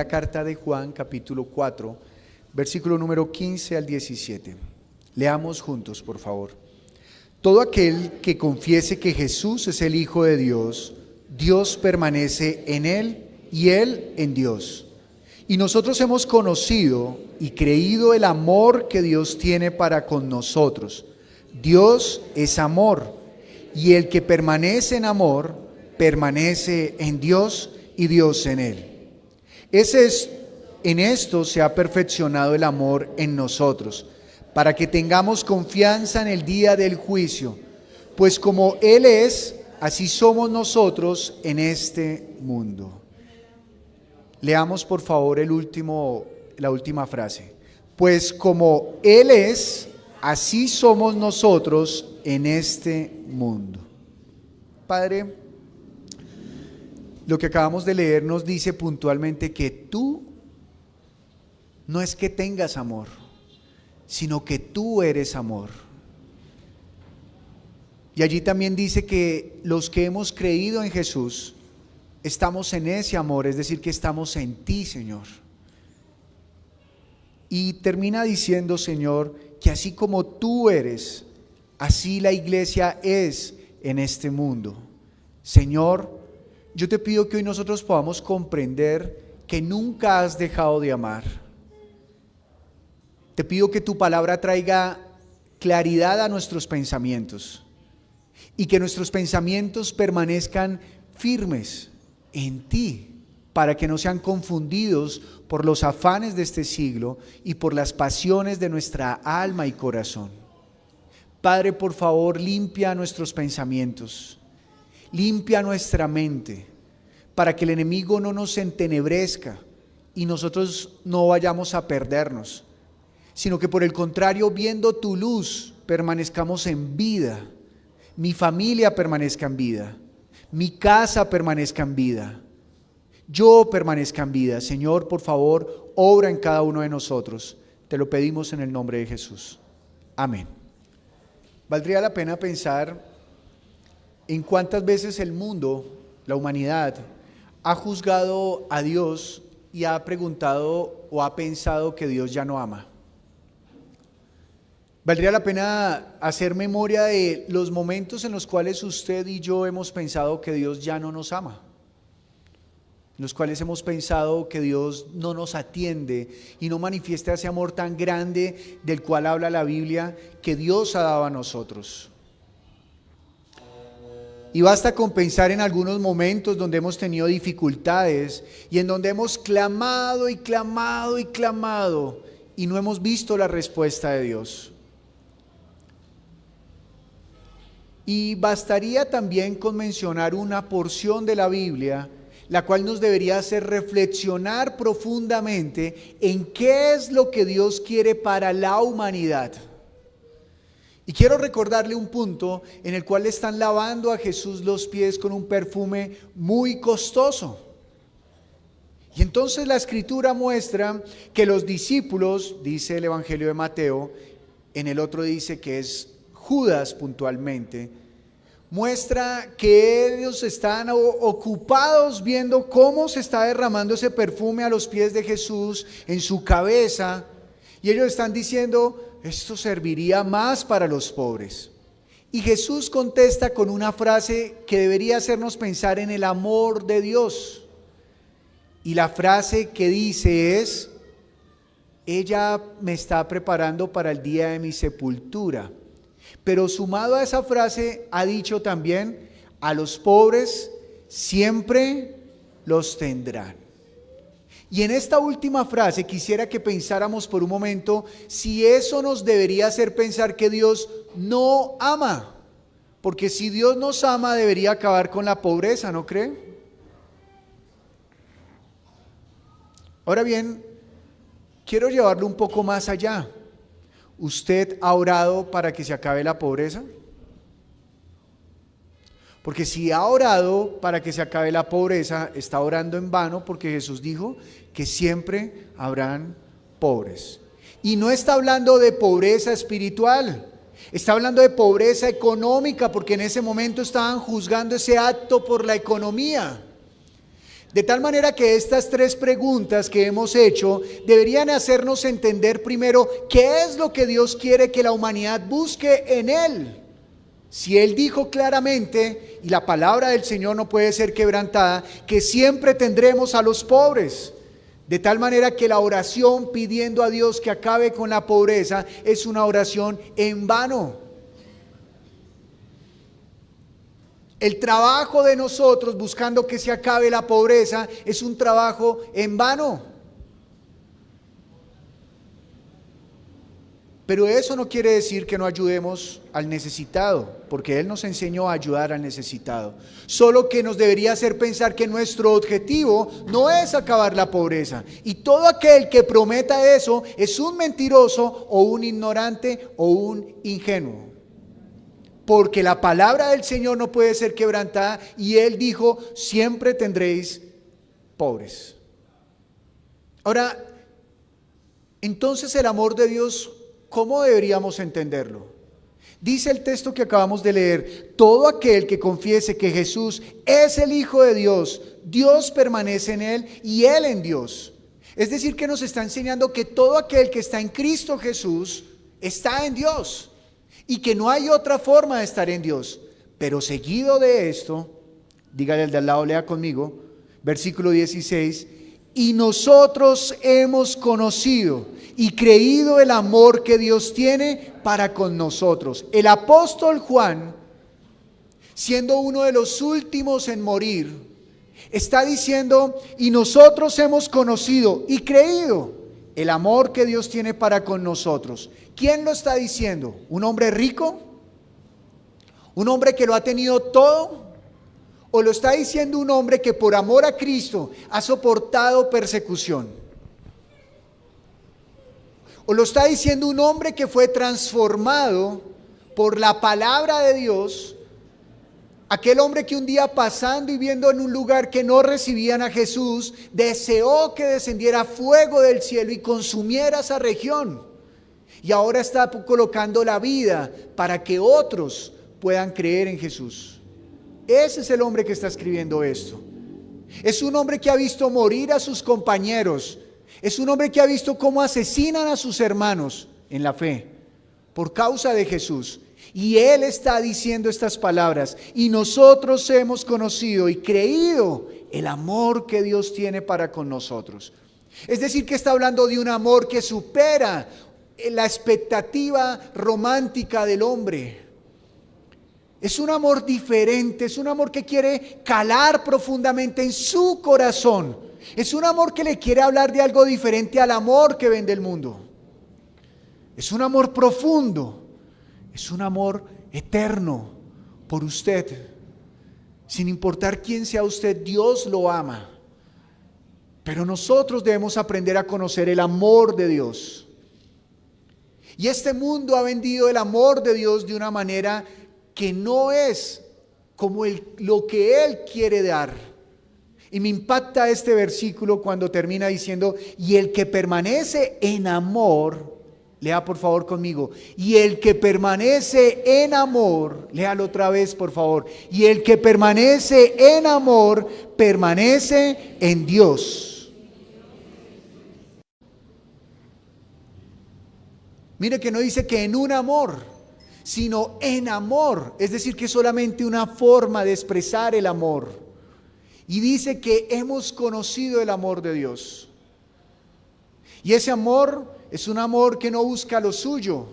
primera carta de Juan, capítulo 4, versículo número 15 al 17. Leamos juntos, por favor. Todo aquel que confiese que Jesús es el Hijo de Dios, Dios permanece en él y él en Dios. Y nosotros hemos conocido y creído el amor que Dios tiene para con nosotros. Dios es amor, y el que permanece en amor, permanece en Dios y Dios en él. En esto se ha perfeccionado el amor en nosotros, para que tengamos confianza en el día del juicio, pues como Él es, así somos nosotros en este mundo. Leamos por favor la última frase. Pues como Él es, así somos nosotros en este mundo. Padre, lo que acabamos de leer nos dice puntualmente que tú no es que tengas amor, sino que tú eres amor. Y allí también dice que los que hemos creído en Jesús estamos en ese amor, es decir, que estamos en ti, Señor. Y termina diciendo, Señor, que así como tú eres, así la iglesia es en este mundo. Señor, yo te pido que hoy nosotros podamos comprender que nunca has dejado de amar. Te pido que tu palabra traiga claridad a nuestros pensamientos y que nuestros pensamientos permanezcan firmes en ti, para que no sean confundidos por los afanes de este siglo y por las pasiones de nuestra alma y corazón. Padre, por favor, limpia nuestros pensamientos, limpia nuestra mente, para que el enemigo no nos entenebrezca y nosotros no vayamos a perdernos, sino que por el contrario, viendo tu luz, permanezcamos en vida, mi familia permanezca en vida, mi casa permanezca en vida, yo permanezca en vida. Señor, por favor, obra en cada uno de nosotros. Te lo pedimos en el nombre de Jesús. Amén. Valdría la pena pensar en cuántas veces el mundo, la humanidad, ha juzgado a Dios y ha preguntado o ha pensado que Dios ya no ama. Valdría la pena hacer memoria de los momentos en los cuales usted y yo hemos pensado que Dios ya no nos ama, en los cuales hemos pensado que Dios no nos atiende y no manifiesta ese amor tan grande del cual habla la Biblia que Dios ha dado a nosotros. Y basta con pensar en algunos momentos donde hemos tenido dificultades y en donde hemos clamado y clamado y clamado y no hemos visto la respuesta de Dios. Y bastaría también con mencionar una porción de la Biblia, la cual nos debería hacer reflexionar profundamente en qué es lo que Dios quiere para la humanidad. Y quiero recordarle un punto en el cual le están lavando a Jesús los pies con un perfume muy costoso. Y entonces la Escritura muestra que los discípulos, dice el Evangelio de Mateo, en el otro dice que es Judas puntualmente, muestra que ellos están ocupados viendo cómo se está derramando ese perfume a los pies de Jesús en su cabeza, y ellos están diciendo, esto serviría más para los pobres. Y Jesús contesta con una frase que debería hacernos pensar en el amor de Dios, y la frase que dice es, ella me está preparando para el día de mi sepultura. Pero sumado a esa frase ha dicho también, a los pobres siempre los tendrán. Y en esta última frase quisiera que pensáramos por un momento si eso nos debería hacer pensar que Dios no ama. Porque si Dios nos ama debería acabar con la pobreza, ¿no cree? Ahora bien, quiero llevarlo un poco más allá. ¿Usted ha orado para que se acabe la pobreza? Porque si ha orado para que se acabe la pobreza, está orando en vano, porque Jesús dijo que siempre habrán pobres. Y no está hablando de pobreza espiritual, está hablando de pobreza económica, porque en ese momento estaban juzgando ese acto por la economía. De tal manera que estas tres preguntas que hemos hecho deberían hacernos entender primero qué es lo que Dios quiere que la humanidad busque en Él. Si Él dijo claramente, y la palabra del Señor no puede ser quebrantada, que siempre tendremos a los pobres. De tal manera que la oración pidiendo a Dios que acabe con la pobreza es una oración en vano. El trabajo de nosotros buscando que se acabe la pobreza es un trabajo en vano. Pero eso no quiere decir que no ayudemos al necesitado, porque Él nos enseñó a ayudar al necesitado. Solo que nos debería hacer pensar que nuestro objetivo no es acabar la pobreza. Y todo aquel que prometa eso es un mentiroso o un ignorante o un ingenuo. Porque la palabra del Señor no puede ser quebrantada y Él dijo, siempre tendréis pobres. Ahora, entonces el amor de Dios, ¿cómo deberíamos entenderlo? Dice el texto que acabamos de leer, todo aquel que confiese que Jesús es el Hijo de Dios, Dios permanece en Él y Él en Dios. Es decir, que nos está enseñando que todo aquel que está en Cristo Jesús está en Dios. Y que no hay otra forma de estar en Dios. Pero seguido de esto, dígale al de al lado, lea conmigo, versículo 16, y nosotros hemos conocido y creído el amor que Dios tiene para con nosotros. El apóstol Juan, siendo uno de los últimos en morir, está diciendo, y nosotros hemos conocido y creído el amor que Dios tiene para con nosotros. ¿Quién lo está diciendo? ¿Un hombre rico? ¿Un hombre que lo ha tenido todo? ¿O lo está diciendo un hombre que por amor a Cristo ha soportado persecución? ¿O lo está diciendo un hombre que fue transformado por la palabra de Dios? Aquel hombre que un día pasando y viendo en un lugar que no recibían a Jesús, deseó que descendiera fuego del cielo y consumiera esa región. Y ahora está colocando la vida para que otros puedan creer en Jesús. Ese es el hombre que está escribiendo esto. Es un hombre que ha visto morir a sus compañeros. Es un hombre que ha visto cómo asesinan a sus hermanos en la fe por causa de Jesús. Y él está diciendo estas palabras, y nosotros hemos conocido y creído el amor que Dios tiene para con nosotros. Es decir, que está hablando de un amor que supera la expectativa romántica del hombre. Es un amor diferente, es un amor que quiere calar profundamente en su corazón. Es un amor que le quiere hablar de algo diferente al amor que ven del mundo. Es un amor profundo. Es un amor eterno por usted. Sin importar quién sea usted, Dios lo ama. Pero nosotros debemos aprender a conocer el amor de Dios. Y este mundo ha vendido el amor de Dios de una manera que no es como lo que Él quiere dar. Y me impacta este versículo cuando termina diciendo, y el que permanece en amor, lea por favor conmigo, y el que permanece en amor, léalo otra vez por favor, y el que permanece en amor, permanece en Dios. Mire que no dice que en un amor, sino en amor, es decir que es solamente una forma de expresar el amor. Y dice que hemos conocido el amor de Dios. Y ese amor es un amor que no busca lo suyo,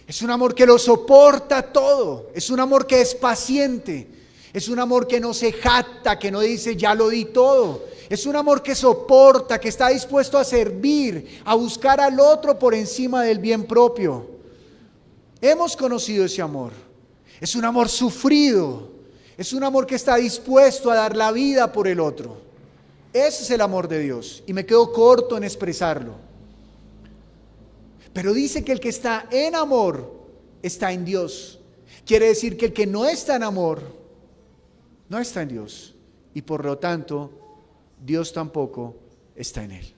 es un amor que lo soporta todo, es un amor que es paciente, es un amor que no se jacta, que no dice ya lo di todo. Es un amor que soporta, que está dispuesto a servir, a buscar al otro por encima del bien propio. Hemos conocido ese amor. Es un amor sufrido. Es un amor que está dispuesto a dar la vida por el otro. Ese es el amor de Dios. Y me quedo corto en expresarlo. Pero dice que el que está en amor está en Dios. Quiere decir que el que no está en amor no está en Dios. Y por lo tanto, Dios tampoco está en él.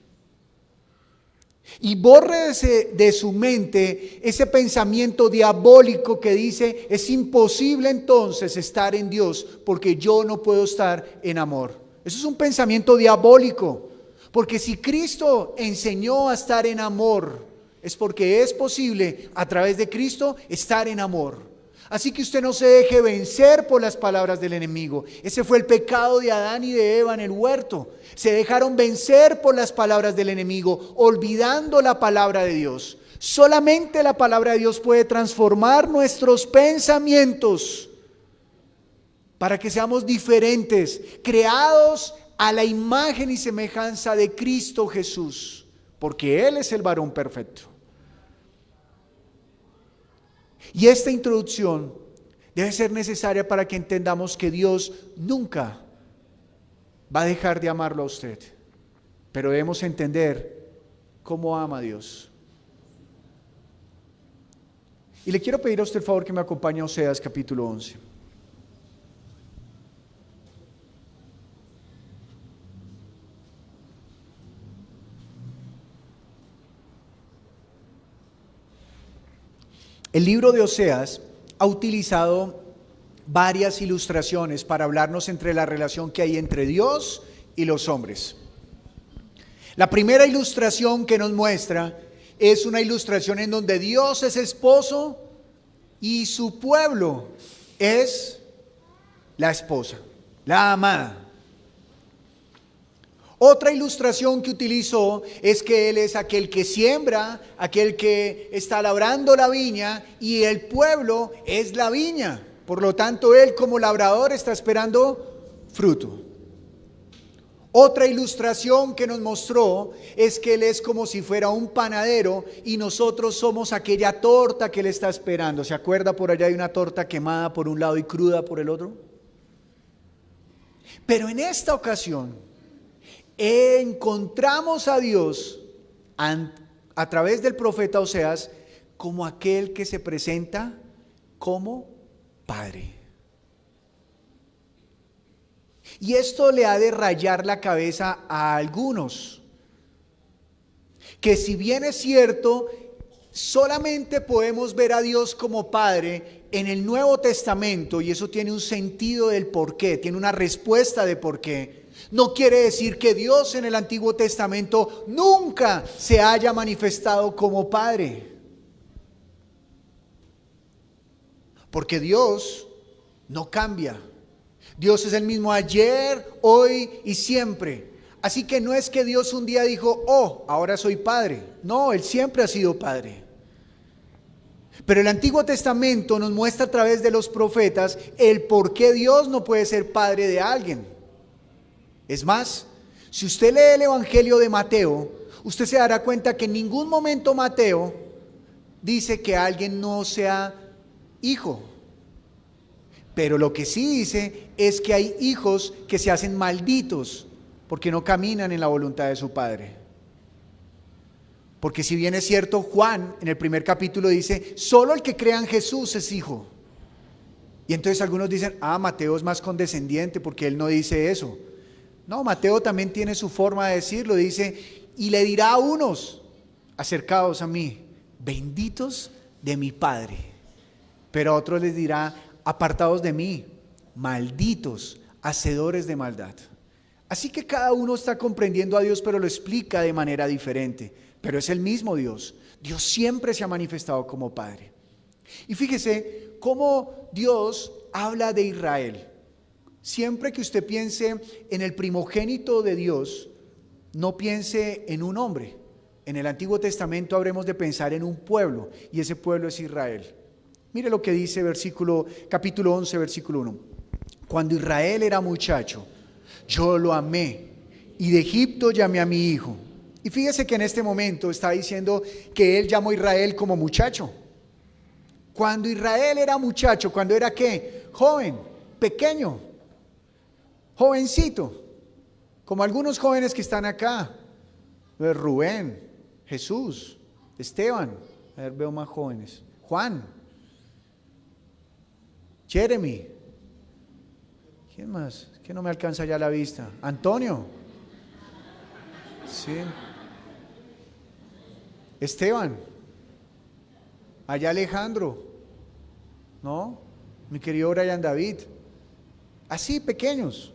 Y borre de su mente ese pensamiento diabólico que dice, es imposible entonces estar en Dios porque yo no puedo estar en amor. Eso es un pensamiento diabólico, porque si Cristo enseñó a estar en amor, es porque es posible a través de Cristo estar en amor. Así que usted no se deje vencer por las palabras del enemigo. Ese fue el pecado de Adán y de Eva en el huerto. Se dejaron vencer por las palabras del enemigo, olvidando la palabra de Dios. Solamente la palabra de Dios puede transformar nuestros pensamientos para que seamos diferentes, creados a la imagen y semejanza de Cristo Jesús, porque Él es el varón perfecto. Y esta introducción debe ser necesaria para que entendamos que Dios nunca va a dejar de amarlo a usted, pero debemos entender cómo ama a Dios. Y le quiero pedir a usted el favor que me acompañe a Oseas capítulo 11. El libro de Oseas ha utilizado varias ilustraciones para hablarnos entre la relación que hay entre Dios y los hombres. La primera ilustración que nos muestra es una ilustración en donde Dios es esposo y su pueblo es la esposa, la amada. Otra ilustración que utilizó es que Él es aquel que siembra, aquel que está labrando la viña, y el pueblo es la viña. Por lo tanto, Él como labrador está esperando fruto. Otra ilustración que nos mostró es que Él es como si fuera un panadero y nosotros somos aquella torta que Él está esperando. ¿Se acuerda? Por allá hay una torta quemada por un lado y cruda por el otro. Pero en esta ocasión encontramos a Dios a través del profeta Oseas como aquel que se presenta como Padre. Y esto le ha de rayar la cabeza a algunos, que si bien es cierto, solamente podemos ver a Dios como Padre en el Nuevo Testamento, y eso tiene un sentido del por qué, tiene una respuesta de por qué. No quiere decir que Dios en el Antiguo Testamento nunca se haya manifestado como Padre. Porque Dios no cambia. Dios es el mismo ayer, hoy y siempre. Así que no es que Dios un día dijo, oh, ahora soy Padre. No, Él siempre ha sido Padre. Pero el Antiguo Testamento nos muestra a través de los profetas el por qué Dios no puede ser Padre de alguien. Es más, si usted lee el Evangelio de Mateo, usted se dará cuenta que en ningún momento Mateo dice que alguien no sea hijo. Pero lo que sí dice es que hay hijos que se hacen malditos porque no caminan en la voluntad de su padre. Porque si bien es cierto, Juan en el primer capítulo dice, solo el que crea en Jesús es hijo. Y entonces algunos dicen, Mateo es más condescendiente porque él no dice eso. No, Mateo también tiene su forma de decirlo, dice, y le dirá a unos, acercaos a mí, benditos de mi Padre. Pero a otros les dirá, apartados de mí, malditos, hacedores de maldad. Así que cada uno está comprendiendo a Dios, pero lo explica de manera diferente. Pero es el mismo Dios. Dios siempre se ha manifestado como Padre. Y fíjese cómo Dios habla de Israel. Siempre que usted piense en el primogénito de Dios, no piense en un hombre. En el Antiguo Testamento habremos de pensar en un pueblo, y ese pueblo es Israel. Mire lo que dice capítulo 11, versículo 1. Cuando Israel era muchacho, yo lo amé, y de Egipto llamé a mi hijo. Y fíjese que en este momento está diciendo que él llamó a Israel como muchacho. Cuando Israel era muchacho, cuando era ¿qué? Joven, pequeño, jovencito, como algunos jóvenes que están acá, Rubén, Jesús, Esteban, a ver, veo más jóvenes, Juan, Jeremy, ¿quién más? Que no me alcanza ya la vista, Antonio, sí, Esteban, allá Alejandro, ¿no? Mi querido Brian David, así pequeños.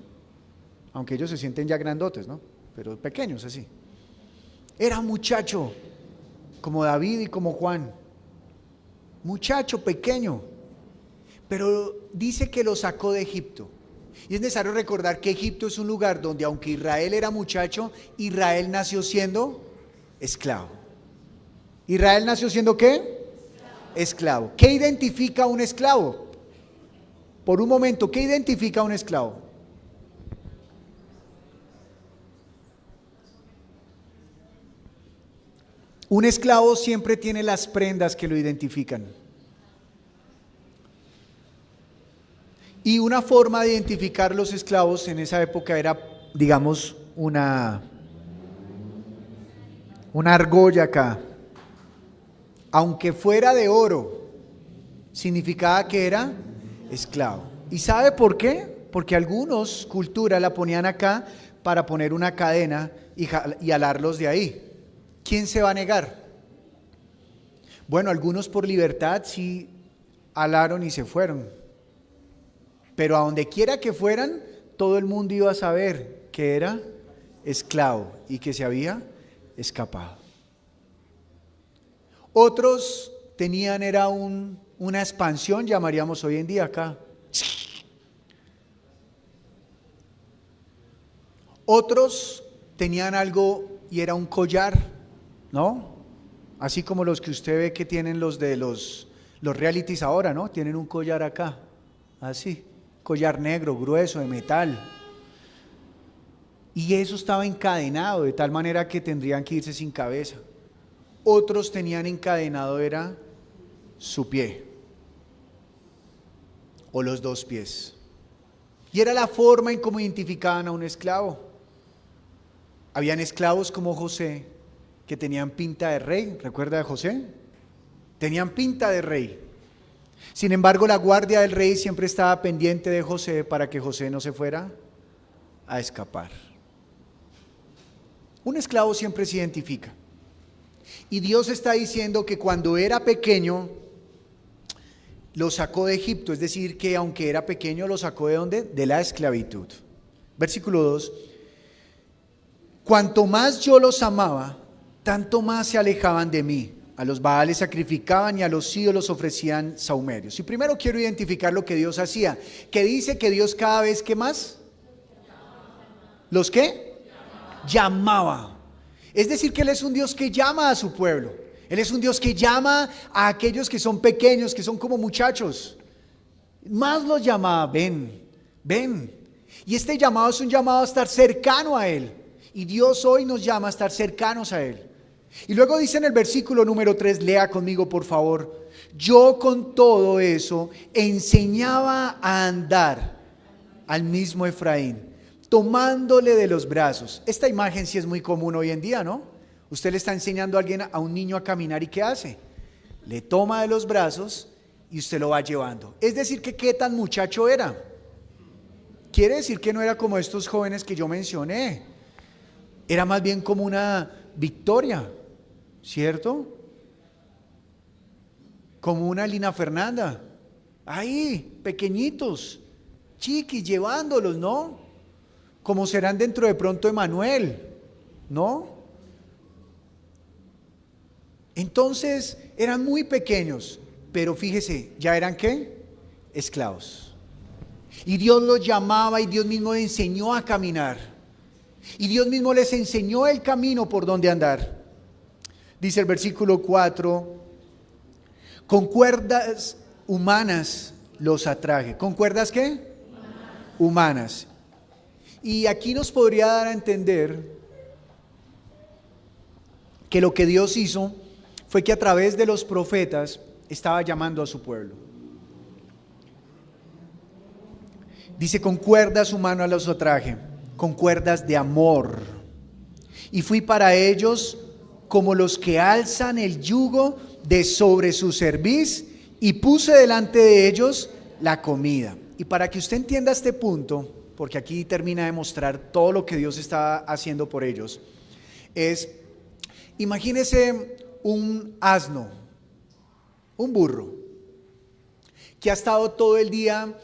aunque ellos se sienten ya grandotes, ¿no? Pero pequeños así. Era muchacho, como David y como Juan, muchacho pequeño, pero dice que lo sacó de Egipto. Y es necesario recordar que Egipto es un lugar donde, aunque Israel era muchacho, Israel nació siendo esclavo. ¿Israel nació siendo qué? Esclavo. ¿Qué identifica a un esclavo? Por un momento, ¿qué identifica a un esclavo? Un esclavo siempre tiene las prendas que lo identifican. Y una forma de identificar los esclavos en esa época era, digamos, una argolla acá. Aunque fuera de oro, significaba que era esclavo. ¿Y sabe por qué? Porque algunos culturas la ponían acá para poner una cadena y alarlos de ahí. ¿Quién se va a negar? Bueno, algunos por libertad sí alaron y se fueron. Pero a donde quiera que fueran, todo el mundo iba a saber que era esclavo y que se había escapado. Otros tenían, era una expansión, llamaríamos hoy en día acá. Otros tenían algo y era un collar, ¿no? Así como los que usted ve que tienen los de los realities ahora, ¿no? Tienen un collar acá, así, collar negro, grueso, de metal. Y eso estaba encadenado de tal manera que tendrían que irse sin cabeza. Otros tenían encadenado era su pie o los dos pies. Y era la forma en cómo identificaban a un esclavo. Habían esclavos como José que tenían pinta de rey. ¿Recuerda de José? Tenían pinta de rey. Sin embargo, la guardia del rey siempre estaba pendiente de José para que José no se fuera a escapar. Un esclavo siempre se identifica. Y Dios está diciendo que cuando era pequeño lo sacó de Egipto, es decir, que aunque era pequeño lo sacó ¿de dónde? De la esclavitud. Versículo 2. Cuanto más yo los amaba, tanto más se alejaban de mí. A los Baales sacrificaban y a los ídolos ofrecían sahumerios. Y primero quiero identificar lo que Dios hacía. Que dice que Dios cada vez, ¿qué más? ¿Los qué? Llamaba. Es decir, que Él es un Dios que llama a su pueblo. Él es un Dios que llama a aquellos que son pequeños, que son como muchachos. Más los llama, ven, ven. Y este llamado es un llamado a estar cercano a Él. Y Dios hoy nos llama a estar cercanos a Él. Y luego dice en el versículo número 3, lea conmigo por favor. Yo con todo eso enseñaba a andar al mismo Efraín, tomándole de los brazos. Esta imagen sí es muy común hoy en día, ¿no? Usted le está enseñando a alguien, a un niño a caminar, ¿y qué hace? Le toma de los brazos y usted lo va llevando. Es decir, que qué tan muchacho era. Quiere decir que no era como estos jóvenes que yo mencioné. Era más bien como una Victoria, ¿cierto? Como una Lina Fernanda. Ahí, pequeñitos, chiquis, llevándolos, ¿no? Como serán dentro de pronto Emanuel, ¿no? Entonces eran muy pequeños, pero fíjese, ¿ya eran qué? Esclavos. Y Dios los llamaba y Dios mismo les enseñó a caminar. Y Dios mismo les enseñó el camino por donde andar. Dice el versículo 4, con cuerdas humanas los atraje. ¿Con cuerdas qué? Humanas. Y aquí nos podría dar a entender que lo que Dios hizo fue que a través de los profetas estaba llamando a su pueblo. Dice, con cuerdas humanas los atraje, con cuerdas de amor. Y fui para ellos como los que alzan el yugo de sobre su cerviz, y puse delante de ellos la comida. Y para que usted entienda este punto, porque aquí termina de mostrar todo lo que Dios está haciendo por ellos, imagínese un asno, un burro, que ha estado todo el día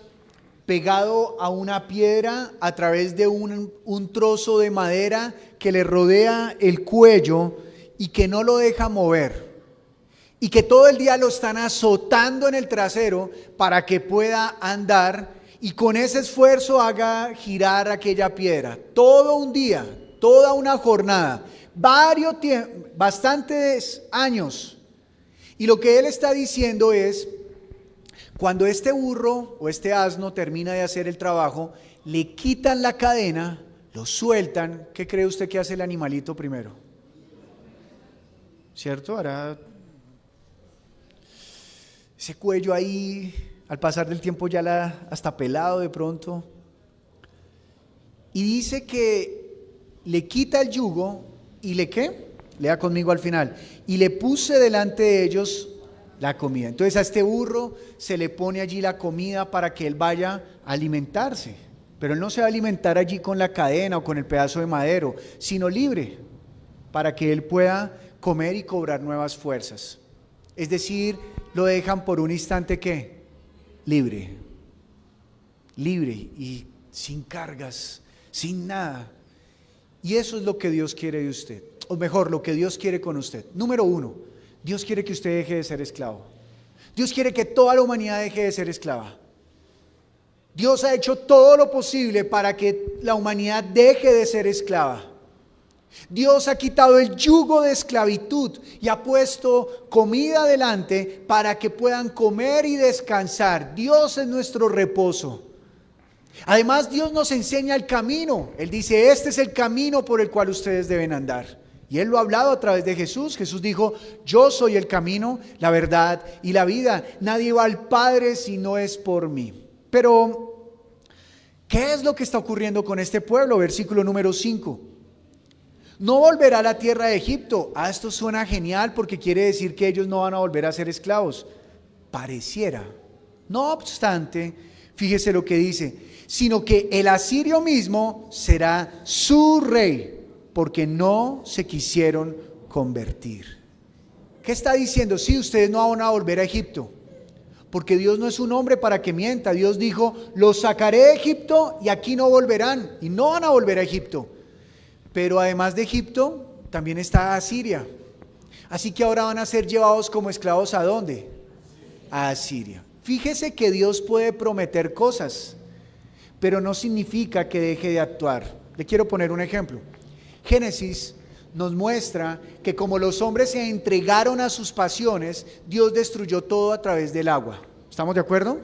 pegado a una piedra a través de un trozo de madera que le rodea el cuello y que no lo deja mover. Y que todo el día lo están azotando en el trasero para que pueda andar y con ese esfuerzo haga girar aquella piedra. Todo un día, toda una jornada, bastantes años. Y lo que él está diciendo es, cuando este burro o este asno termina de hacer el trabajo, le quitan la cadena, lo sueltan. ¿Qué cree usted que hace el animalito primero? ¿Cierto? Hará ese cuello ahí, al pasar del tiempo ya hasta pelado de pronto. Y dice que le quita el yugo y le ¿qué? Lea conmigo al final. Y le puse delante de ellos la comida. Entonces a este burro se le pone allí la comida para que él vaya a alimentarse. Pero él no se va a alimentar allí con la cadena o con el pedazo de madero, sino libre, para que él pueda comer y cobrar nuevas fuerzas. Es decir, lo dejan por un instante ¿qué? Libre y sin cargas, sin nada. Y eso es lo que Dios quiere de usted, o mejor, lo que Dios quiere con usted. Número uno, Dios quiere que usted deje de ser esclavo. Dios quiere que toda la humanidad deje de ser esclava. Dios ha hecho todo lo posible para que la humanidad deje de ser esclava. Dios ha quitado el yugo de esclavitud y ha puesto comida delante para que puedan comer y descansar. Dios es nuestro reposo. Además, Dios nos enseña el camino. Él dice, este es el camino por el cual ustedes deben andar. Y Él lo ha hablado a través de Jesús. Jesús dijo, yo soy el camino, la verdad y la vida. Nadie va al Padre si no es por mí. Pero, ¿qué es lo que está ocurriendo con este pueblo? Versículo número 5. No volverá a la tierra de Egipto. Esto suena genial porque quiere decir que ellos no van a volver a ser esclavos. Pareciera. No obstante, fíjese lo que dice, sino que el asirio mismo será su rey, porque no se quisieron convertir. ¿Qué está diciendo? Sí, ustedes no van a volver a Egipto, porque Dios no es un hombre para que mienta. Dios dijo, los sacaré de Egipto y aquí no volverán, y no van a volver a Egipto. Pero además de Egipto, también está Asiria. Así que ahora van a ser llevados como esclavos ¿a dónde? A Asiria. Fíjese que Dios puede prometer cosas, pero no significa que deje de actuar. Le quiero poner un ejemplo. Génesis nos muestra que como los hombres se entregaron a sus pasiones, Dios destruyó todo a través del agua. ¿Estamos de acuerdo?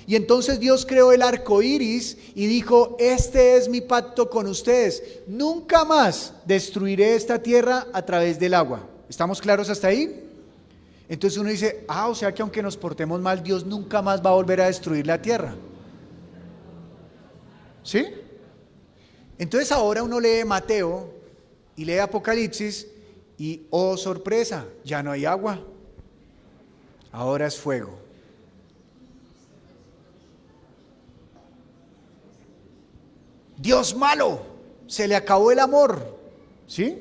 Y entonces Dios creó el arco iris y dijo, este es mi pacto con ustedes, nunca más destruiré esta tierra a través del agua. ¿Estamos claros hasta ahí? Entonces uno dice, o sea que aunque nos portemos mal, Dios nunca más va a volver a destruir la tierra. ¿Sí? Entonces ahora uno lee Mateo y lee Apocalipsis y, oh sorpresa, ya no hay agua, ahora es fuego. Dios malo, se le acabó el amor. ¿Sí?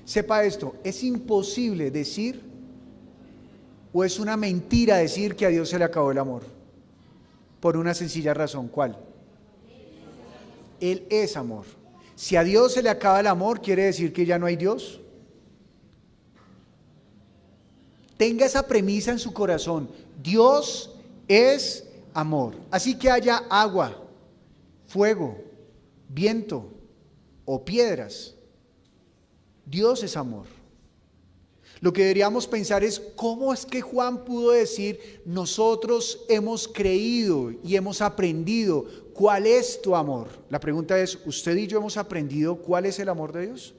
Sepa esto, es imposible decir, o es una mentira decir que a Dios se le acabó el amor. Por una sencilla razón, ¿cuál? Él es amor. Si a Dios se le acaba el amor, ¿quiere decir que ya no hay Dios? Tenga esa premisa en su corazón. Dios es amor. Así que haya agua, fuego, viento o piedras, Dios es amor. Lo que deberíamos pensar es cómo es que Juan pudo decir, nosotros hemos creído y hemos aprendido cuál es tu amor. La pregunta es, ¿usted y yo hemos aprendido cuál es el amor de Dios?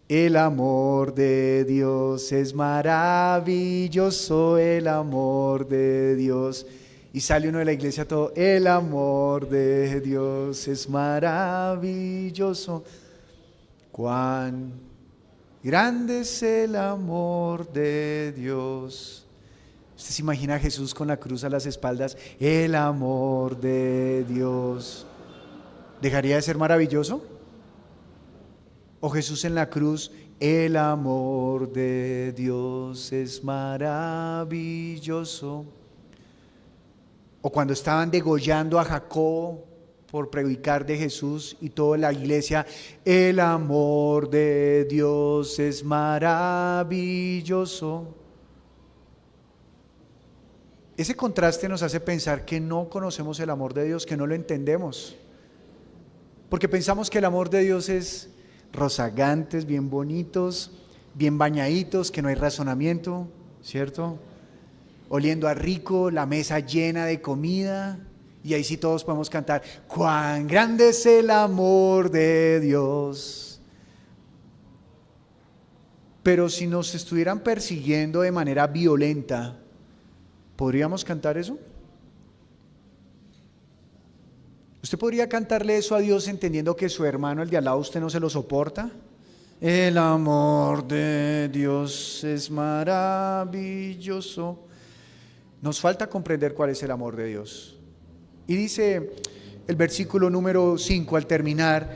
El amor de Dios es maravilloso, el amor de Dios. Y sale uno de la iglesia todo, el amor de Dios es maravilloso. Cuán grande es el amor de Dios. ¿Usted se imagina a Jesús con la cruz a las espaldas? El amor de Dios. ¿Dejaría de ser maravilloso? ¿O Jesús en la cruz? El amor de Dios es maravilloso. O cuando estaban degollando a Jacobo por predicar de Jesús y toda la iglesia, el amor de Dios es maravilloso. Ese contraste nos hace pensar que no conocemos el amor de Dios, que no lo entendemos. Porque pensamos que el amor de Dios es rozagantes, bien bonitos, bien bañaditos, que no hay razonamiento, ¿cierto? Oliendo a rico, la mesa llena de comida, y ahí sí todos podemos cantar, cuán grande es el amor de Dios. Pero si nos estuvieran persiguiendo de manera violenta, ¿podríamos cantar eso? ¿Usted podría cantarle eso a Dios entendiendo que su hermano, el de al lado, usted no se lo soporta? El amor de Dios es maravilloso. Nos falta comprender cuál es el amor de Dios. Y dice el versículo número 5 al terminar,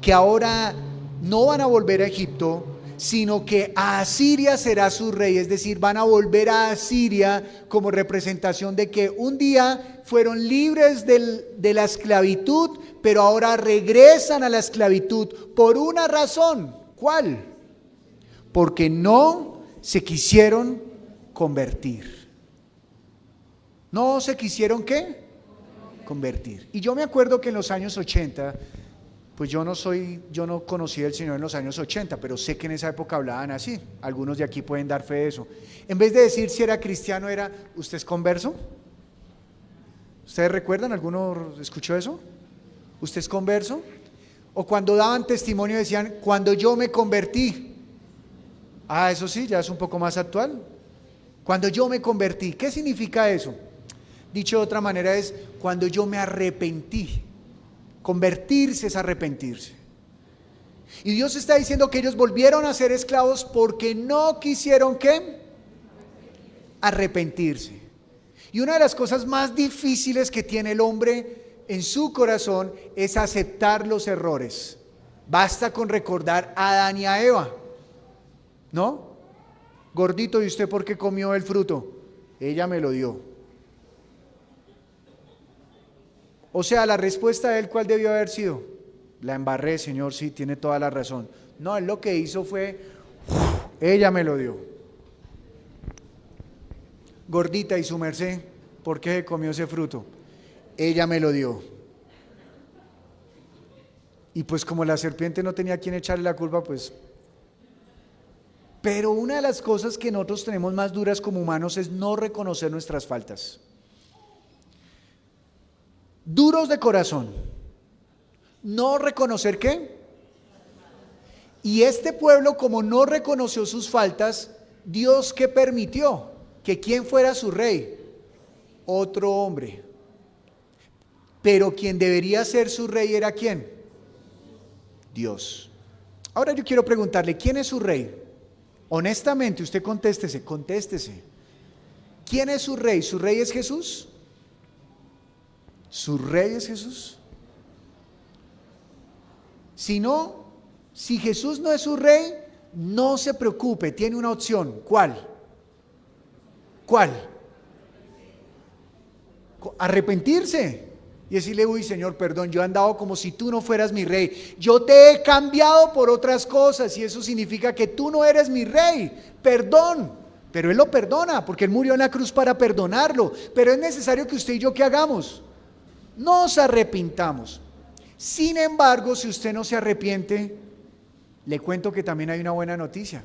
que ahora no van a volver a Egipto, sino que a Asiria será su rey, es decir, van a volver a Asiria como representación de que un día fueron libres de la esclavitud, pero ahora regresan a la esclavitud por una razón. ¿Cuál? Porque no se quisieron convertir. ¿No se quisieron qué? Convertir. Y yo me acuerdo que en los años 80, pues yo no conocí al Señor en los años 80, pero sé que en esa época hablaban así. Algunos de aquí pueden dar fe de eso. En vez de decir si era cristiano, era, ¿usted es converso? ¿Ustedes recuerdan? ¿Alguno escuchó eso? ¿Usted es converso? O cuando daban testimonio decían, cuando yo me convertí. Ah, eso sí, ya es un poco más actual. Cuando yo me convertí. ¿Qué significa eso? Dicho de otra manera es, cuando yo me arrepentí. Convertirse es arrepentirse. Y Dios está diciendo que ellos volvieron a ser esclavos porque no quisieron ¿qué? Arrepentirse. Y una de las cosas más difíciles que tiene el hombre en su corazón es aceptar los errores. Basta con recordar a Adán y a Eva, ¿no? Gordito, ¿y usted por qué comió el fruto? Ella me lo dio. O sea, la respuesta de él, ¿cuál debió haber sido? La embarré, Señor, sí, tiene toda la razón. No, él lo que hizo fue, ella me lo dio. Gordita, ¿y su merced? ¿Por qué comió ese fruto? Ella me lo dio. Y pues como la serpiente no tenía a quien echarle la culpa, pues... Pero una de las cosas que nosotros tenemos más duras como humanos es no reconocer nuestras faltas. Duros de corazón. No reconocer ¿qué? Y este pueblo, como no reconoció sus faltas, Dios ¿qué permitió? Que ¿quién fuera su rey? Otro hombre. Pero quien debería ser su rey era ¿quién? Dios. Ahora yo quiero preguntarle, ¿quién es su rey? Honestamente, usted contéstese. ¿Quién es su rey? ¿Su rey es Jesús? ¿Su rey es Jesús? Si Jesús no es su rey, no se preocupe, tiene una opción. ¿Cuál? Arrepentirse y decirle, uy Señor, perdón, yo he andado como si tú no fueras mi rey, yo te he cambiado por otras cosas y eso significa que tú no eres mi rey, perdón. Pero Él lo perdona porque Él murió en la cruz para perdonarlo, pero es necesario que usted y yo ¿qué hagamos? Nos arrepintamos. Sin embargo, si usted no se arrepiente, le cuento que también hay una buena noticia.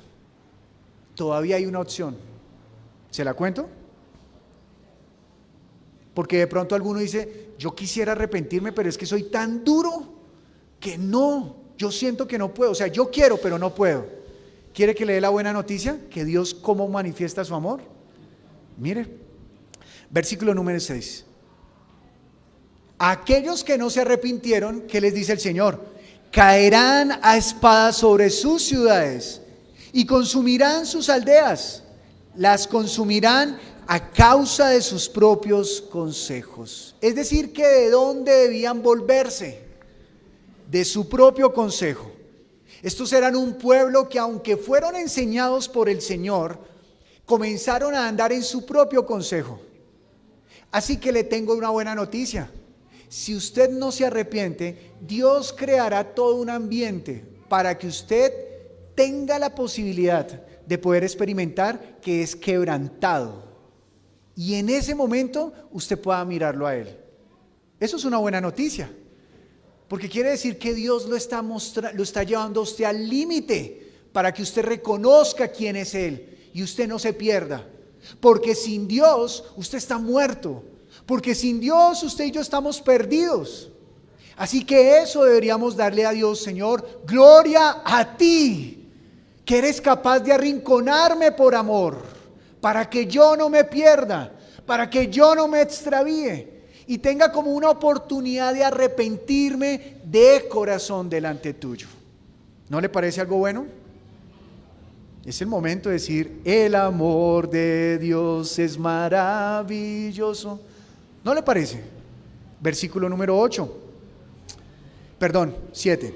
Todavía hay una opción. ¿Se la cuento? Porque de pronto alguno dice, yo quisiera arrepentirme, pero es que soy tan duro que no, yo siento que no puedo. O sea, yo quiero, pero no puedo. ¿Quiere que le dé la buena noticia? Que Dios cómo manifiesta su amor. Mire, versículo número 6. Aquellos que no se arrepintieron, ¿qué les dice el Señor? Caerán a espada sobre sus ciudades y consumirán sus aldeas, las consumirán a causa de sus propios consejos. Es decir, que ¿de dónde debían volverse? De su propio consejo. Estos eran un pueblo que aunque fueron enseñados por el Señor, comenzaron a andar en su propio consejo. Así que le tengo una buena noticia. Si usted no se arrepiente, Dios creará todo un ambiente para que usted tenga la posibilidad de poder experimentar que es quebrantado. Y en ese momento usted pueda mirarlo a Él. Eso es una buena noticia. Porque quiere decir que Dios lo está llevando a usted al límite para que usted reconozca quién es Él y usted no se pierda. Porque sin Dios usted está muerto. Porque sin Dios usted y yo estamos perdidos. Así que eso deberíamos darle a Dios: Señor, gloria a ti, que eres capaz de arrinconarme por amor, para que yo no me pierda, para que yo no me extravíe y tenga como una oportunidad de arrepentirme de corazón delante tuyo. ¿No le parece algo bueno? Es el momento de decir: el amor de Dios es maravilloso. ¿No le parece? Versículo número 7.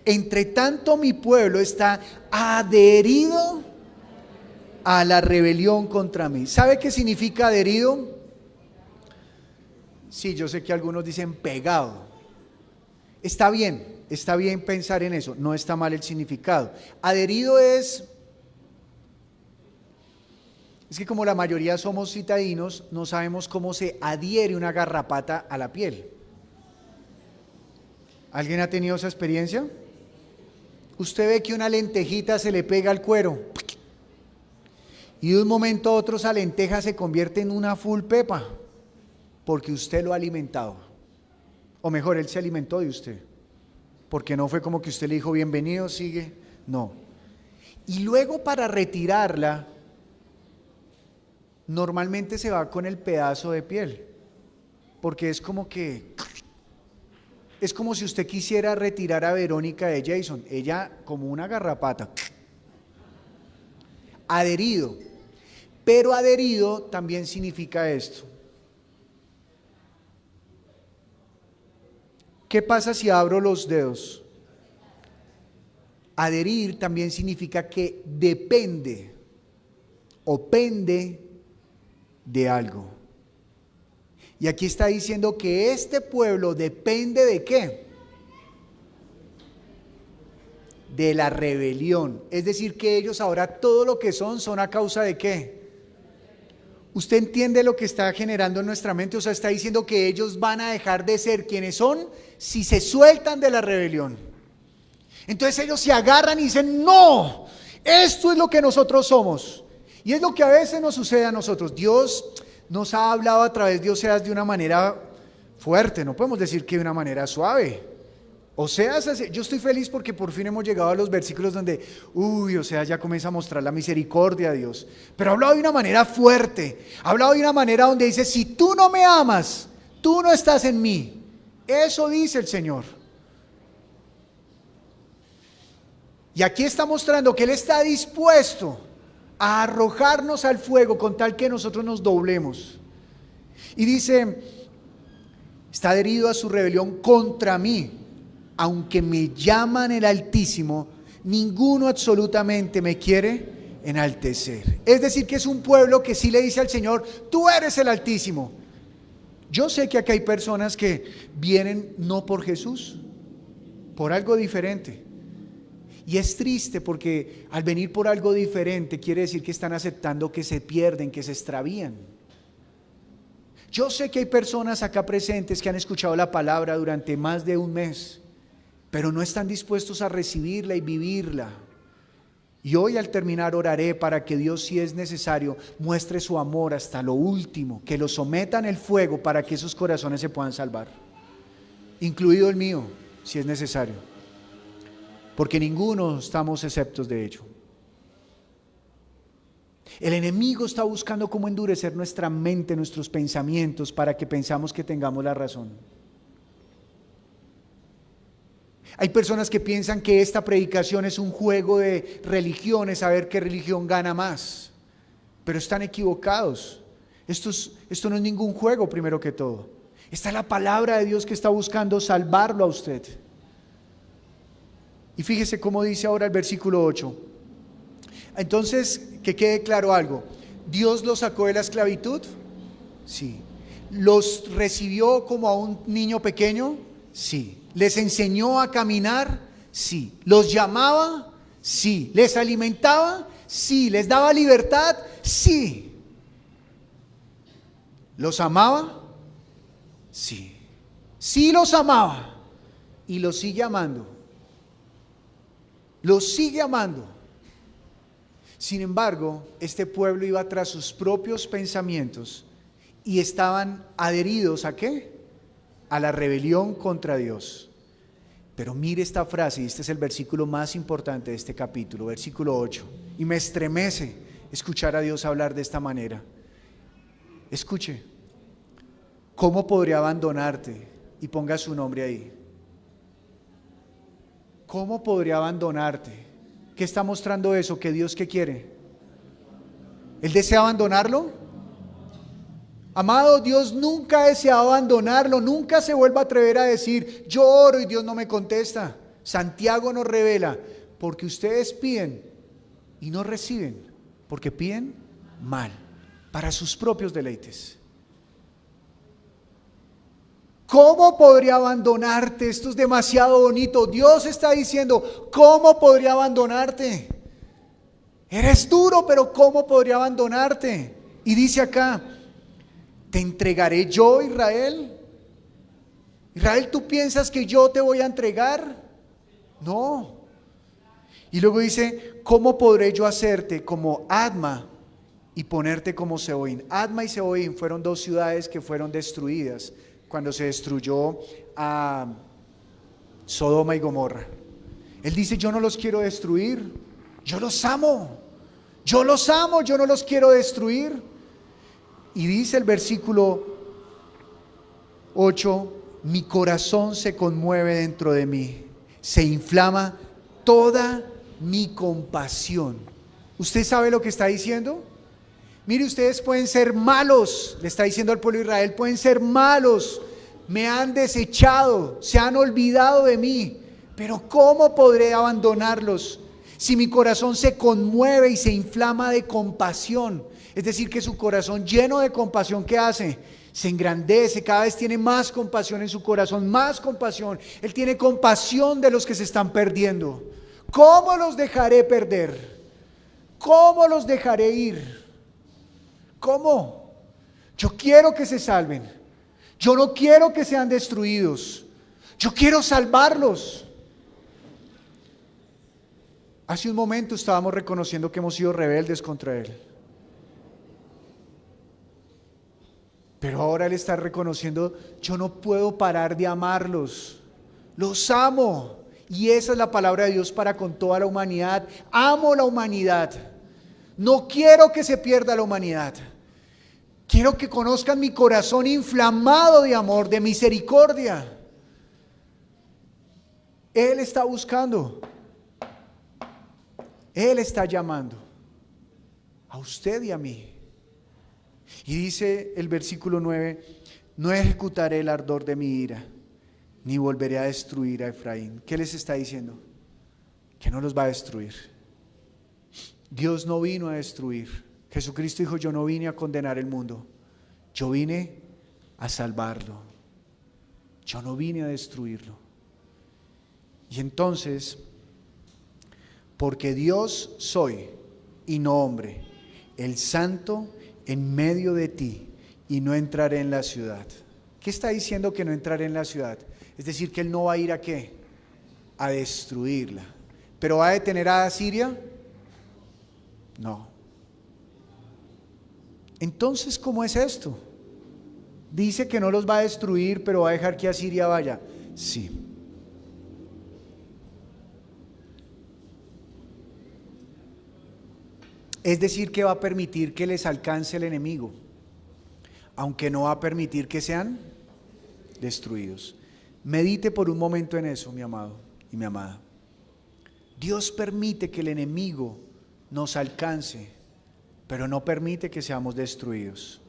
Entre tanto mi pueblo está adherido a la rebelión contra mí. ¿Sabe qué significa adherido? Sí, yo sé que algunos dicen pegado. Está bien pensar en eso, no está mal el significado. Adherido es que como la mayoría somos citadinos, no sabemos cómo se adhiere una garrapata a la piel. ¿Alguien ha tenido esa experiencia? Usted ve que una lentejita se le pega al cuero y de un momento a otro esa lenteja se convierte en una full pepa porque usted lo ha alimentado, o mejor, él se alimentó de usted, porque no fue como que usted le dijo bienvenido, sigue, no. Y luego para retirarla normalmente se va con el pedazo de piel, porque es como si usted quisiera retirar a Verónica de Jason, ella como una garrapata, adherido. Pero adherido también significa esto. ¿Qué pasa si abro los dedos? Adherir también significa que depende o pende de algo. Y aquí está diciendo que este pueblo depende ¿de qué? De la rebelión. Es decir, que ellos ahora todo lo que son a causa ¿de qué? ¿Usted entiende lo que está generando en nuestra mente? O sea, está diciendo que ellos van a dejar de ser quienes son si se sueltan de la rebelión. Entonces ellos se agarran y dicen: no, esto es lo que nosotros somos. Y es lo que a veces nos sucede a nosotros. Dios nos ha hablado a través de Oseas de una manera fuerte, no podemos decir que de una manera suave. Oseas, yo estoy feliz porque por fin hemos llegado a los versículos donde, Oseas ya comienza a mostrar la misericordia de Dios. Pero ha hablado de una manera fuerte, ha hablado de una manera donde dice: si tú no me amas, tú no estás en mí. Eso dice el Señor. Y aquí está mostrando que Él está dispuesto a arrojarnos al fuego con tal que nosotros nos doblemos. Y dice: está adherido a su rebelión contra mí, aunque me llaman el Altísimo, ninguno absolutamente me quiere enaltecer. Es decir, que es un pueblo que sí le dice al Señor: tú eres el Altísimo. Yo sé que aquí hay personas que vienen no por Jesús, por algo diferente. Y es triste porque al venir por algo diferente quiere decir que están aceptando que se pierden, que se extravían. Yo sé que hay personas acá presentes que han escuchado la palabra durante más de un mes, pero no están dispuestos a recibirla y vivirla. Y hoy al terminar oraré para que Dios, si es necesario, muestre su amor hasta lo último, que lo someta en el fuego para que esos corazones se puedan salvar, incluido el mío, si es necesario. Porque ninguno estamos exceptos de ello. El enemigo está buscando cómo endurecer nuestra mente, nuestros pensamientos, para que pensamos que tengamos la razón. Hay personas que piensan que esta predicación es un juego de religiones, a ver qué religión gana más. Pero están equivocados. Esto no es ningún juego, primero que todo. Esta es la palabra de Dios que está buscando salvarlo a usted. Y fíjese cómo dice ahora el versículo 8. Entonces, que quede claro algo: ¿Dios los sacó de la esclavitud? Sí. ¿Los recibió como a un niño pequeño? Sí. ¿Les enseñó a caminar? Sí. ¿Los llamaba? Sí. ¿Les alimentaba? Sí. ¿Les daba libertad? Sí. ¿Los amaba? Sí. Sí los amaba y los sigue amando. Los sigue amando. Sin embargo, este pueblo iba tras sus propios pensamientos y estaban adheridos ¿a qué? A la rebelión contra Dios. Pero mire esta frase, y este es el versículo más importante de este capítulo, versículo 8. Y me estremece escuchar a Dios hablar de esta manera. Escuche, ¿cómo podría abandonarte? Y ponga su nombre ahí. ¿Cómo podría abandonarte? ¿Qué está mostrando eso? ¿Que Dios qué quiere? ¿Él desea abandonarlo? Amado, Dios nunca desea abandonarlo, nunca se vuelva a atrever a decir, yo oro y Dios no me contesta. Santiago nos revela, porque ustedes piden y no reciben, porque piden mal, para sus propios deleites. ¿Cómo podría abandonarte? Esto es demasiado bonito. Dios está diciendo, ¿cómo podría abandonarte? Eres duro, pero ¿cómo podría abandonarte? Y dice acá, ¿te entregaré yo, Israel? Israel, ¿tú piensas que yo te voy a entregar? No. Y luego dice, ¿cómo podré yo hacerte como Adma y ponerte como Seboín? Adma y Seboín fueron dos ciudades que fueron destruidas cuando se destruyó a Sodoma y Gomorra. Él dice, yo no los quiero destruir, yo los amo, yo los amo, yo no los quiero destruir. Y dice el versículo 8, mi corazón se conmueve dentro de mí, se inflama toda mi compasión. ¿Usted sabe lo que está diciendo? Mire, ustedes pueden ser malos, le está diciendo al pueblo de Israel, pueden ser malos, me han desechado, se han olvidado de mí, pero ¿cómo podré abandonarlos si mi corazón se conmueve y se inflama de compasión? Es decir, que su corazón lleno de compasión, ¿qué hace? Se engrandece, cada vez tiene más compasión en su corazón, más compasión. Él tiene compasión de los que se están perdiendo. ¿Cómo los dejaré perder? ¿Cómo los dejaré ir? ¿Cómo? Yo quiero que se salven. Yo no quiero que sean destruidos. Yo quiero salvarlos. Hace un momento estábamos reconociendo que hemos sido rebeldes contra Él. Pero ahora Él está reconociendo, yo no puedo parar de amarlos. Los amo. Y esa es la palabra de Dios para con toda la humanidad. Amo la humanidad. No quiero que se pierda la humanidad. Quiero que conozcan mi corazón inflamado de amor, de misericordia. Él está buscando. Él está llamando a usted y a mí. Y dice el versículo 9, no ejecutaré el ardor de mi ira, ni volveré a destruir a Efraín. ¿Qué les está diciendo? Que no los va a destruir. Dios no vino a destruir. Jesucristo dijo, yo no vine a condenar el mundo, yo vine a salvarlo. Yo no vine a destruirlo. Y entonces, porque Dios soy y no hombre, el santo en medio de ti, y no entraré en la ciudad. ¿Qué está diciendo que no entraré en la ciudad? Es decir, que Él no va a ir a ¿qué? A destruirla. ¿Pero va a detener a Asiria? No. Entonces, ¿cómo es esto? Dice que no los va a destruir, pero va a dejar que Asiria vaya. Sí. Es decir, que va a permitir que les alcance el enemigo, aunque no va a permitir que sean destruidos. Medite por un momento en eso, mi amado y mi amada. Dios permite que el enemigo nos alcance, pero no permite que seamos destruidos.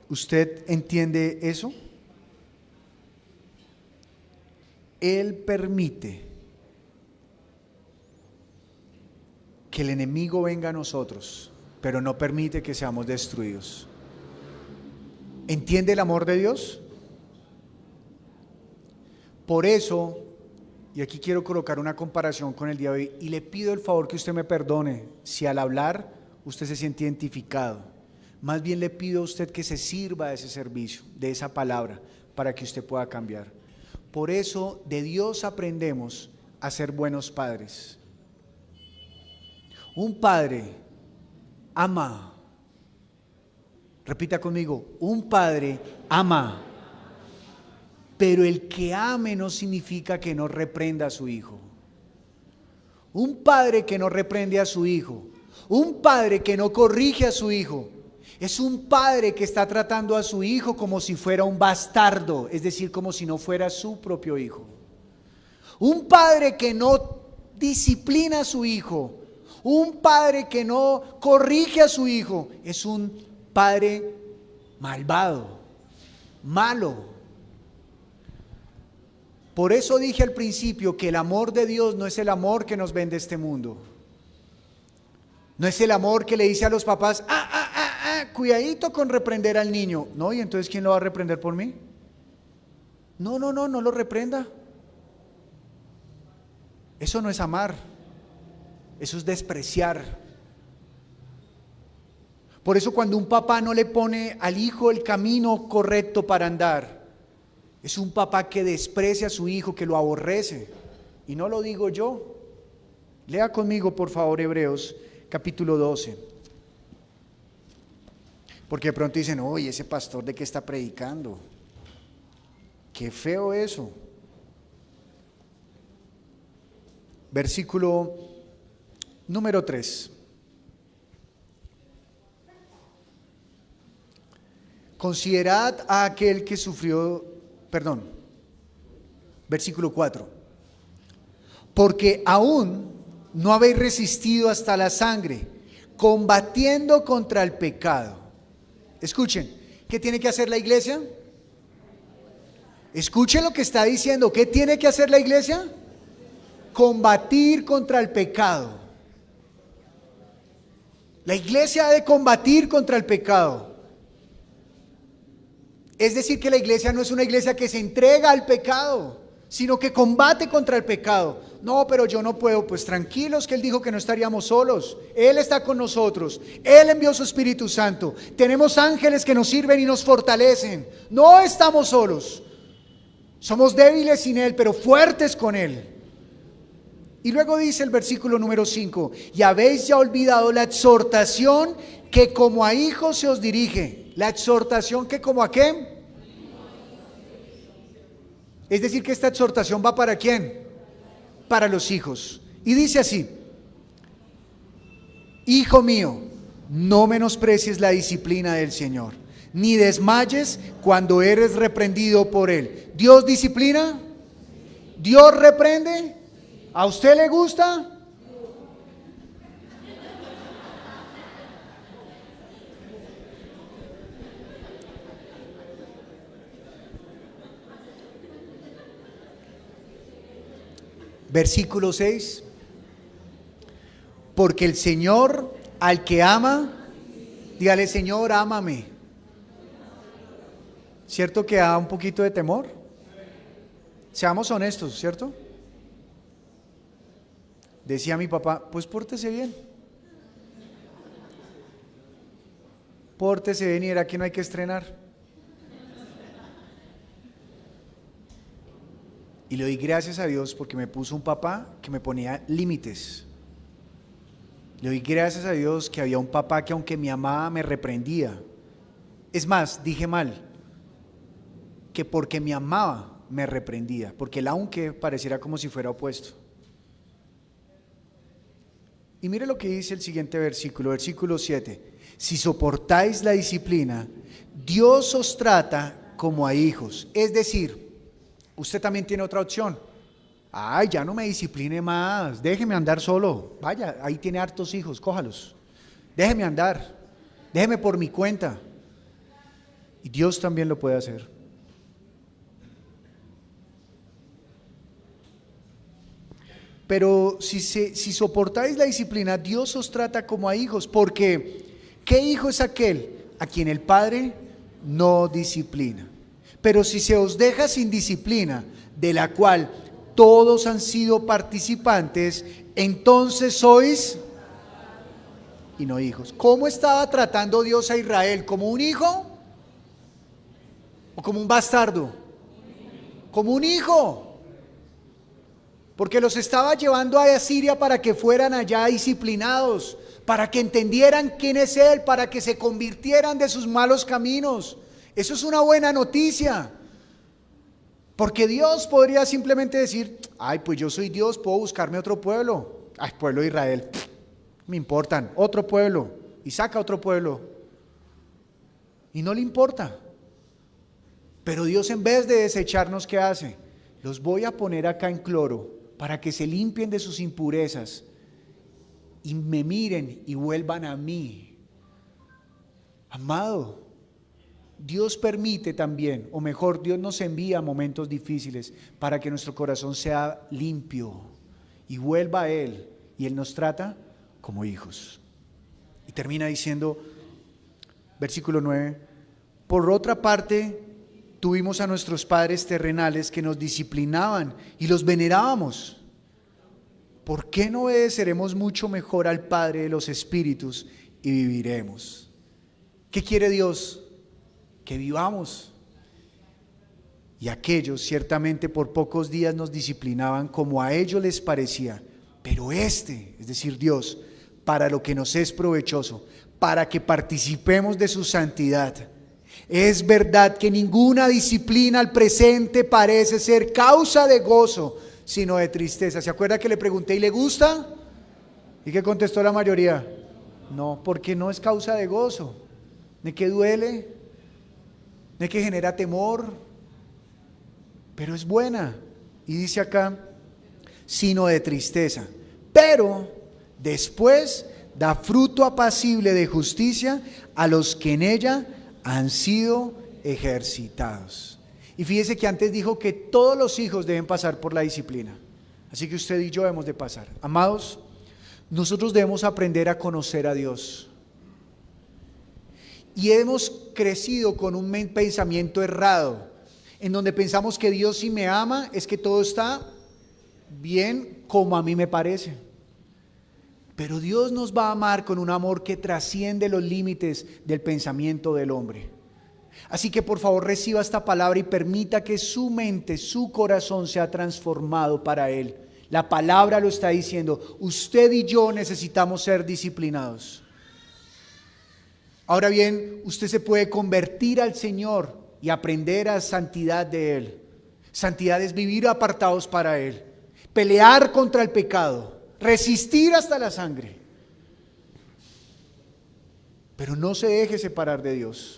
¿Usted entiende eso? Él permite que el enemigo venga a nosotros, pero no permite que seamos destruidos. ¿Entiende el amor de Dios? Por eso, y aquí quiero colocar una comparación con el día de hoy, y le pido el favor que usted me perdone si al hablar usted se siente identificado. Más bien le pido a usted que se sirva de ese servicio, de esa palabra, para que usted pueda cambiar. Por eso de Dios aprendemos a ser buenos padres. Un padre ama. Repita conmigo, un padre ama. Pero el que ame no significa que no reprenda a su hijo. Un padre que no reprende a su hijo, un padre que no corrige a su hijo, es un padre que está tratando a su hijo como si fuera un bastardo, es decir, como si no fuera su propio hijo. Un padre que no disciplina a su hijo, un padre que no corrige a su hijo, es un padre malvado, malo. Por eso dije al principio que el amor de Dios no es el amor que nos vende este mundo. No es el amor que le dice a los papás, cuidadito con reprender al niño. No, ¿y entonces quién lo va a reprender por mí? No lo reprenda. Eso no es amar, eso es despreciar. Por eso cuando un papá no le pone al hijo el camino correcto para andar, es un papá que desprecia a su hijo, que lo aborrece. Y no lo digo yo. Lea conmigo por favor Hebreos capítulo 12. Porque de pronto dicen, oye, ese pastor ¿de qué está predicando? Qué feo eso. Versículo número 3. Considerad a aquel que sufrió, versículo 4. Porque aún no habéis resistido hasta la sangre, combatiendo contra el pecado. Escuchen, ¿qué tiene que hacer la iglesia? Escuchen lo que está diciendo. ¿Qué tiene que hacer la iglesia? Combatir contra el pecado. La iglesia ha de combatir contra el pecado. Es decir, que la iglesia no es una iglesia que se entrega al pecado, sino que combate contra el pecado. No, pero yo no puedo. Pues tranquilos, que Él dijo que no estaríamos solos. Él está con nosotros. Él envió su Espíritu Santo. Tenemos ángeles que nos sirven y nos fortalecen. No estamos solos. Somos débiles sin Él, pero fuertes con Él. Y luego dice el versículo número 5: y habéis ya olvidado la exhortación que como a hijos se os dirige. La exhortación que como a ¿qué? Es decir, que esta exhortación va ¿para quién? Para los hijos. Y dice así: hijo mío, no menosprecies la disciplina del Señor, ni desmayes cuando eres reprendido por Él. ¿Dios disciplina? ¿Dios reprende? ¿A usted le gusta? Versículo 6. Porque el Señor al que ama, dígale: Señor, ámame. ¿Cierto que da un poquito de temor? Seamos honestos, ¿cierto? Decía mi papá, pues pórtese bien. Pórtese bien y era que no hay que estrenar. Y le doy gracias a Dios porque me puso un papá que me ponía límites. Le doy gracias a Dios que había un papá que aunque me amaba me reprendía. Es más, dije mal, que porque me amaba me reprendía, porque el aunque pareciera como si fuera opuesto. Y mire lo que dice el siguiente versículo, versículo 7. Si soportáis la disciplina, Dios os trata como a hijos. Es decir, usted también tiene otra opción. Ay, ya no me discipline más, déjeme andar solo. Vaya, ahí tiene hartos hijos, cójalos. Déjeme andar, déjeme por mi cuenta. Y Dios también lo puede hacer. Pero si soportáis la disciplina, Dios os trata como a hijos, porque ¿qué hijo es aquel a quien el Padre no disciplina? Pero si se os deja sin disciplina, de la cual todos han sido participantes, entonces sois y no hijos. ¿Cómo estaba tratando Dios a Israel? ¿Como un hijo? ¿O como un bastardo? Como un hijo. Porque los estaba llevando a Asiria para que fueran allá disciplinados, para que entendieran quién es Él, para que se convirtieran de sus malos caminos. Eso es una buena noticia. Porque Dios podría simplemente decir, ay, pues yo soy Dios, puedo buscarme otro pueblo. Ay, pueblo de Israel, me importan, otro pueblo. Y saca otro pueblo. Y no le importa. Pero Dios, en vez de desecharnos, ¿qué hace? Los voy a poner acá en cloro para que se limpien de sus impurezas y me miren y vuelvan a mí. Amado, Dios permite también, o mejor, Dios nos envía momentos difíciles para que nuestro corazón sea limpio y vuelva a Él, y Él nos trata como hijos. Y termina diciendo, versículo 9, por otra parte, tuvimos a nuestros padres terrenales que nos disciplinaban y los venerábamos. ¿Por qué no obedeceremos mucho mejor al Padre de los Espíritus y viviremos? ¿Qué quiere Dios? Que vivamos. Y aquellos ciertamente por pocos días nos disciplinaban como a ellos les parecía, pero es decir, Dios, para lo que nos es provechoso, para que participemos de su santidad. Es verdad que ninguna disciplina al presente parece ser causa de gozo, sino de tristeza. ¿Se acuerda que le pregunté, ¿y le gusta? ¿Y qué contestó la mayoría? No, porque no es causa de gozo, ni que duele, ni que genera temor, pero es buena. Y dice acá, sino de tristeza, pero después da fruto apacible de justicia a los que en ella han sido ejercitados. Y fíjese que antes dijo que todos los hijos deben pasar por la disciplina. Así que usted y yo hemos de pasar. Amados, nosotros debemos aprender a conocer a Dios. Y hemos crecido con un pensamiento errado, en donde pensamos que Dios, si me ama, es que todo está bien como a mí me parece. Pero Dios nos va a amar con un amor que trasciende los límites del pensamiento del hombre. Así que por favor reciba esta palabra y permita que su mente, su corazón sea transformado para Él. La palabra lo está diciendo, usted y yo necesitamos ser disciplinados. Ahora bien, usted se puede convertir al Señor y aprender a santidad de Él. Santidad es vivir apartados para Él, pelear contra el pecado, resistir hasta la sangre. Pero no se deje separar de Dios.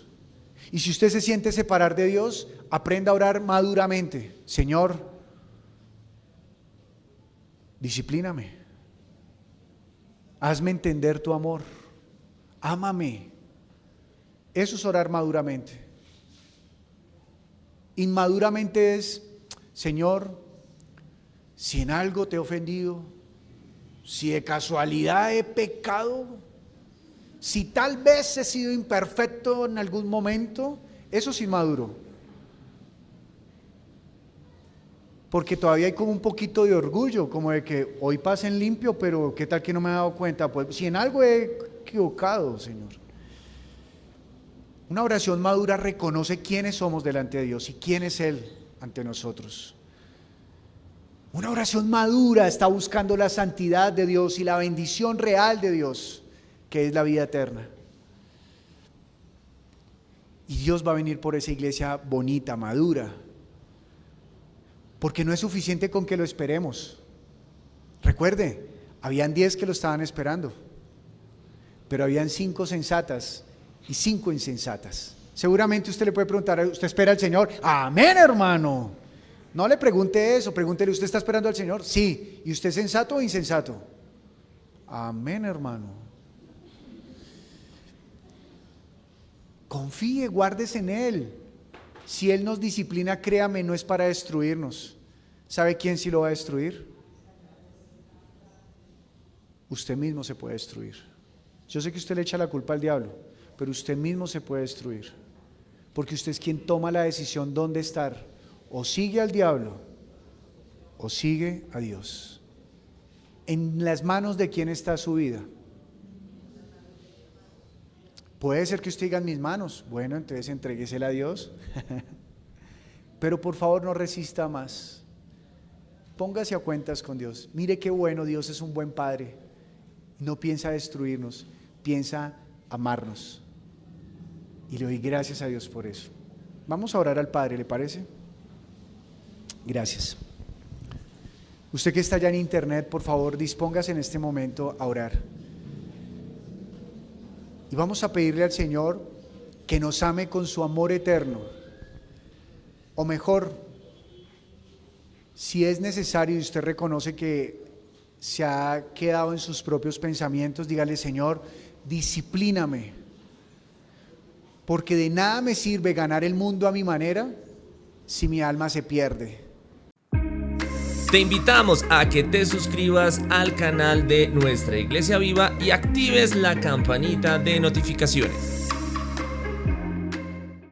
Y si usted se siente separar de Dios, aprenda a orar maduramente. Señor, disciplíname. Hazme entender tu amor. Ámame. Eso es orar maduramente. Inmaduramente es, Señor, si en algo te he ofendido, si de casualidad he pecado, si tal vez he sido imperfecto en algún momento, eso es inmaduro. Porque todavía hay como un poquito de orgullo, como de que hoy pasen limpio, pero ¿qué tal que no me he dado cuenta? Pues si en algo he equivocado, Señor. Una oración madura reconoce quiénes somos delante de Dios y quién es Él ante nosotros. Una oración madura está buscando la santidad de Dios y la bendición real de Dios, que es la vida eterna. Y Dios va a venir por esa iglesia bonita, madura, porque no es suficiente con que lo esperemos. Recuerde, habían 10 que lo estaban esperando, pero habían 5 sensatas y 5 insensatas. Seguramente usted le puede preguntar, ¿usted espera al Señor? Amén, hermano. No le pregunte eso, pregúntele, ¿usted está esperando al Señor? Sí. ¿Y usted es sensato o insensato? Amén, hermano. Confíe, guárdese en Él. Si Él nos disciplina, créame, no es para destruirnos. ¿Sabe quién sí lo va a destruir? Usted mismo se puede destruir. Yo sé que usted le echa la culpa al diablo, pero usted mismo se puede destruir, porque usted es quien toma la decisión dónde estar. O sigue al diablo o sigue a Dios. ¿En las manos de quién está su vida? Puede ser que usted diga en mis manos. Bueno, entonces entréguesela a Dios. Pero por favor no resista más. Póngase a cuentas con Dios. Mire qué bueno, Dios es un buen Padre. No piensa destruirnos, piensa amarnos. Y le doy gracias a Dios por eso. Vamos a orar al Padre, ¿le parece? Gracias. Usted que está allá en internet, por favor, dispóngase en este momento a orar. Y vamos a pedirle al Señor que nos ame con su amor eterno. O mejor, si es necesario y usted reconoce que se ha quedado en sus propios pensamientos, dígale: Señor, disciplíname, porque de nada me sirve ganar el mundo a mi manera si mi alma se pierde. Te invitamos a que te suscribas al canal de Nuestra Iglesia Viva y actives la campanita de notificaciones.